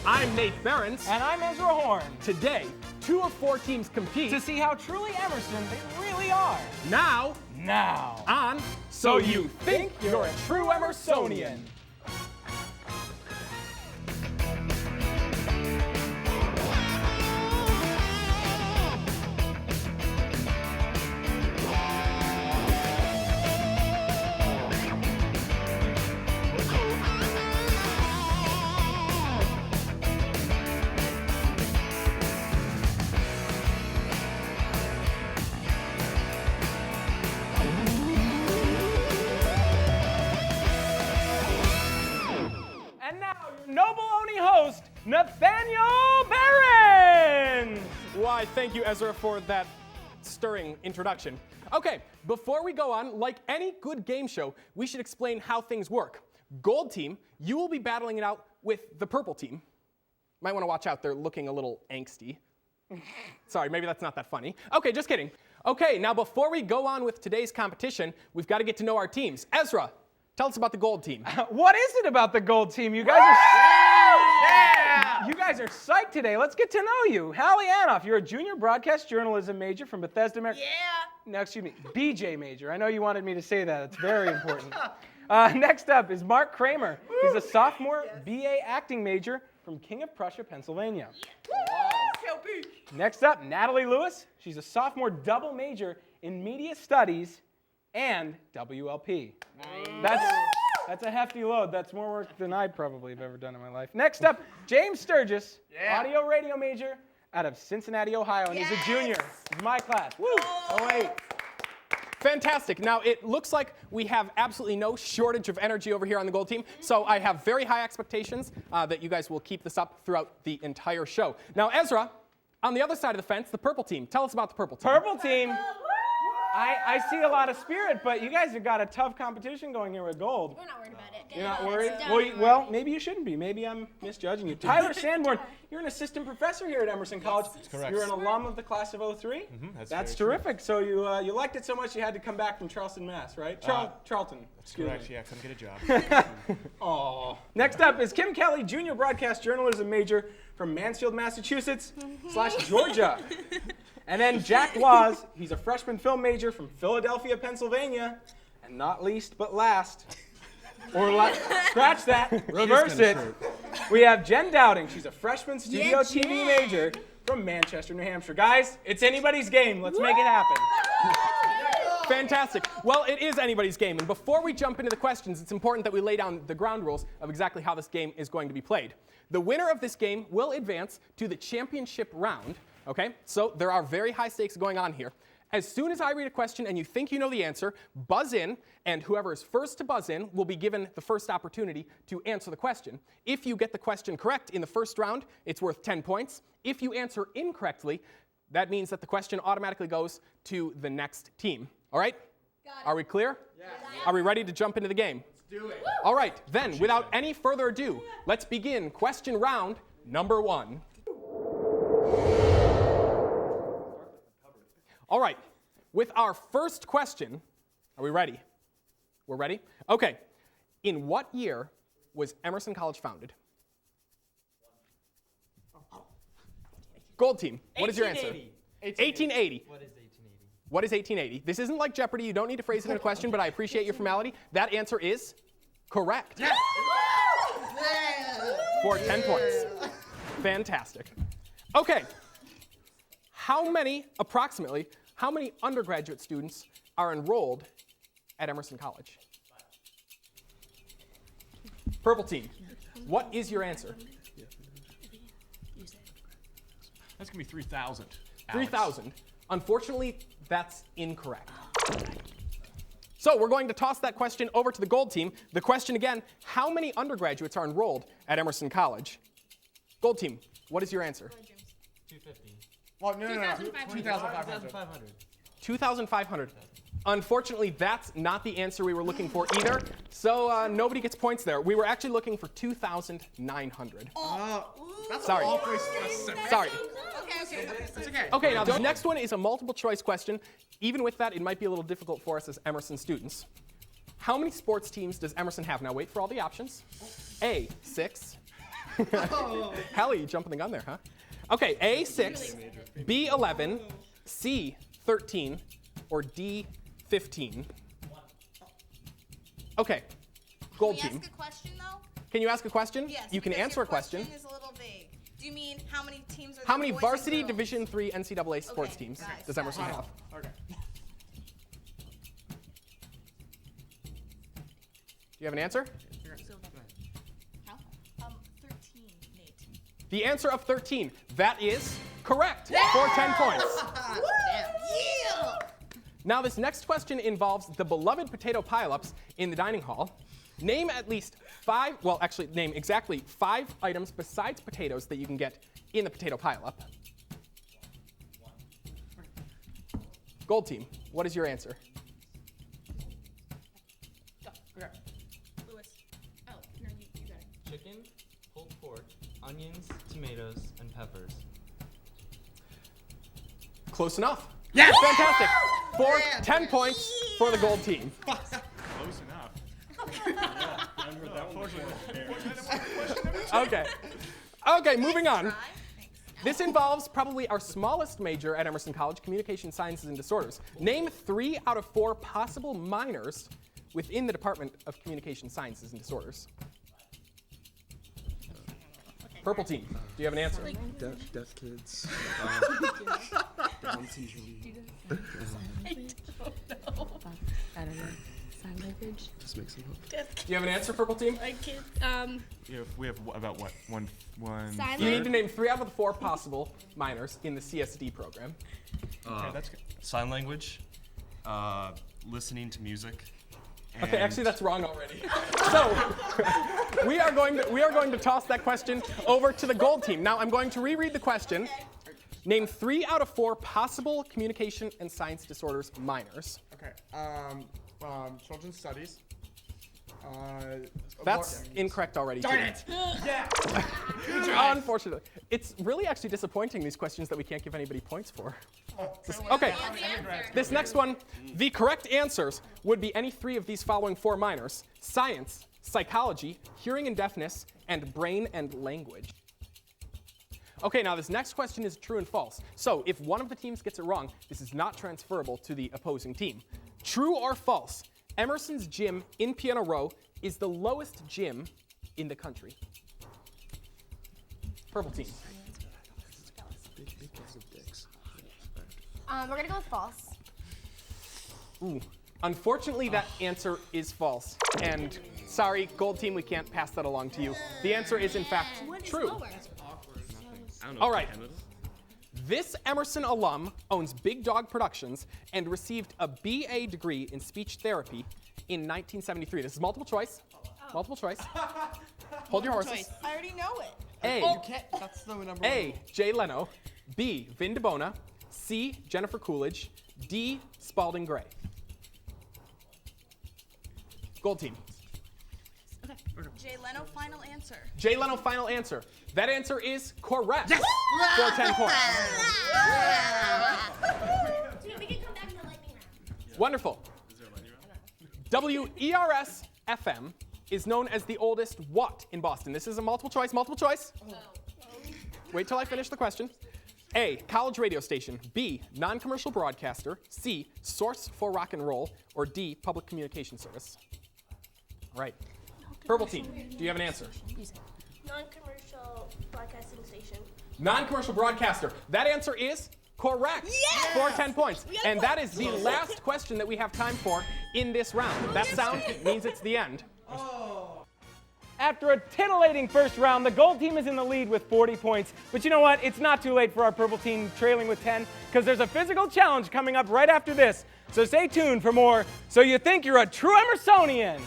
I'm Nate Berends. And I'm Ezra Horne. Today, 2 of 4 teams compete To see how truly Emerson they really are. now on So You Think You're a True Emersonian. And now your noble Oni host, Nathaniel Berends. Why, thank you, Ezra, for that stirring introduction. Okay, before we go on, like any good game show, we should explain how things work. Gold team, you will be battling it out with the purple team. Might want to watch out, they're looking a little angsty. Sorry, maybe that's not that funny. Okay, just kidding. Okay, now before we go on with today's competition, we've got to get to know our teams. Ezra, tell us about the gold team. What is it about the gold team? You guys You guys are psyched today. Let's get to know you. Hallie Anoff, you're a junior broadcast journalism major from Bethesda, Maryland. No, excuse me, BJ major. I know you wanted me to say that. It's very important. Next up is Mark Kramer. He's a sophomore BA acting major from King of Prussia, Pennsylvania. Next up, Natalie Lewis. She's a sophomore double major in media studies and WLP. That's a hefty load. That's more work than I probably have ever done in my life. Next up, James Sturgis, audio radio major out of Cincinnati, Ohio, and he's a junior. He's my class. Woo! Oh, wait. Fantastic. Now, it looks like we have absolutely no shortage of energy over here on the gold team, so I have very high expectations that you guys will keep this up throughout the entire show. Now, Ezra, on the other side of the fence, the purple team. Tell us about the purple team. Purple team. I see a lot of spirit, but you guys have got a tough competition going here with gold. We're not worried about it. You're not worried? Well, maybe you shouldn't be. Maybe I'm misjudging you. Tyler Sanborn, you're an assistant professor here at Emerson College. That's correct. You're an alum of the class of 03? That's terrific. So you liked it so much you had to come back from Charleston, Mass., right? Charlton. That's correct. Yeah, couldn't get a job. Aww. Next up is Kim Kelly, junior broadcast journalism major from Mansfield, Massachusetts / Georgia. And then Jack Laws, he's a freshman film major from Philadelphia, Pennsylvania. And not least but last, scratch that, reverse it. We have Jen Dowding. She's a freshman studio TV major from Manchester, New Hampshire. Guys, it's anybody's game. Let's make it happen. Fantastic. Well, it is anybody's game. And before we jump into the questions, it's important that we lay down the ground rules of exactly how this game is going to be played. The winner of this game will advance to the championship round. Okay, so there are very high stakes going on here. As soon as I read a question and you think you know the answer, buzz in, and whoever is first to buzz in will be given the first opportunity to answer the question. If you get the question correct in the first round, it's worth 10 points. If you answer incorrectly, that means that the question automatically goes to the next team. All right? Are we clear? Yes. Are we ready to jump into the game? Let's do it. All right, then, without any further ado, let's begin question round number 1. All right, with our first question, are we ready? We're ready? Okay. In what year was Emerson College founded? Gold team, what is your answer? 1880. What is 1880? What is 1880? This isn't like Jeopardy. You don't need to phrase it in a question, but I appreciate your formality. That answer is correct. Yes. For 10 points. Fantastic. Okay. Approximately, how many undergraduate students are enrolled at Emerson College? Purple team, what is your answer? That's going to be 3,000. 3,000. Unfortunately, that's incorrect. So we're going to toss that question over to the gold team. The question again, how many undergraduates are enrolled at Emerson College? Gold team, what is your answer? 250. Well, no. 2,500. 2,500. Unfortunately, that's not the answer we were looking for either, so nobody gets points there. We were actually looking for 2,900. That's Sorry. awfully specific. Sorry. Okay. That's okay. Okay, now the next one is a multiple choice question. Even with that, it might be a little difficult for us as Emerson students. How many sports teams does Emerson have? Now wait for all the options. A, 6, Hallie, you jumping the gun there, huh? Okay, A6, B11, C13, or D15. Okay, gold Can we team. ask a question, though? Can you ask a question? Yes. You can because answer your a question. is a little vague. Do you mean how many teams are there? How many boys and varsity girls? Division III NCAA sports Okay, teams guys, does Emerson guys. have? Okay. Do you have an answer? How? 13, Nate. The answer of 13. That is correct for 10 points. Yeah! Now, this next question involves the beloved potato pileups in the dining hall. Name at least 5, well, actually, name exactly 5 items besides potatoes that you can get in the potato pileup. Gold team, what is your answer? Lewis. Oh, no, you got it. Chicken, pulled pork, onions, tomatoes, and peppers. Close enough. Yes! Fantastic. For 10 points for the gold team. Close enough. Okay. Okay, moving on. Try. Thanks. This involves probably our smallest major at Emerson College, Communication Sciences and Disorders. Name 3 out of 4 possible minors within the Department of Communication Sciences and Disorders. Purple team, do you have an answer? Deaf kids. Down syndrome. I don't know. Sign language. Just mix them up. Do you have an answer, purple team? We have about what? One. Sign You need to name 3 out of the 4 possible minors in the CSD program. Okay, that's good. Sign language, listening to music. Okay, actually that's wrong already. So we are going to toss that question over to the gold team. Now I'm going to reread the question. Name 3 out of 4 possible communication and science disorders minors. Okay. Children's studies. That's incorrect already. Darn too. it! Yeah. Unfortunately. It's really actually disappointing, these questions that we can't give anybody points for. Okay, this next one, the correct answers would be any 3 of these following 4 minors: science, psychology, hearing and deafness, and brain and language. Okay, now this next question is true and false. So if one of the teams gets it wrong, this is not transferable to the opposing team. True or false, Emerson's gym in Piano Row is the lowest gym in the country. Purple team. Because of dicks. We're gonna go with false. Ooh. Unfortunately, that answer is false. And sorry, gold team, we can't pass that along to you. The answer is in fact true. All right. This Emerson alum owns Big Dog Productions and received a BA degree in speech therapy in 1973. This is multiple choice. Multiple choice. Hold your horses. I already know it. That's the number A. Jay Leno. B. Vin DeBona. C. Jennifer Coolidge. D. Spalding Gray. Gold team. Jay Leno, final answer. Jay Leno, final answer. That answer is correct for 10 points. We can come back to the lightning round. Wonderful. WERS FM is known as the oldest what in Boston? This is a multiple choice. Multiple choice. Wait till I finish the question. A. College radio station. B. Non-commercial broadcaster. C. Source for rock and roll. Or D. Public communication service. All right. Purple team, do you have an answer? Non-commercial broadcasting station. Non-commercial broadcaster. That answer is correct for 10 points. And that is the last question that we have time for in this round. That sound means it's the end. After a titillating first round, the gold team is in the lead with 40 points. But you know what? It's not too late for our purple team trailing with 10, because there's a physical challenge coming up right after this. So stay tuned for more So You Think You're a True Emersonian.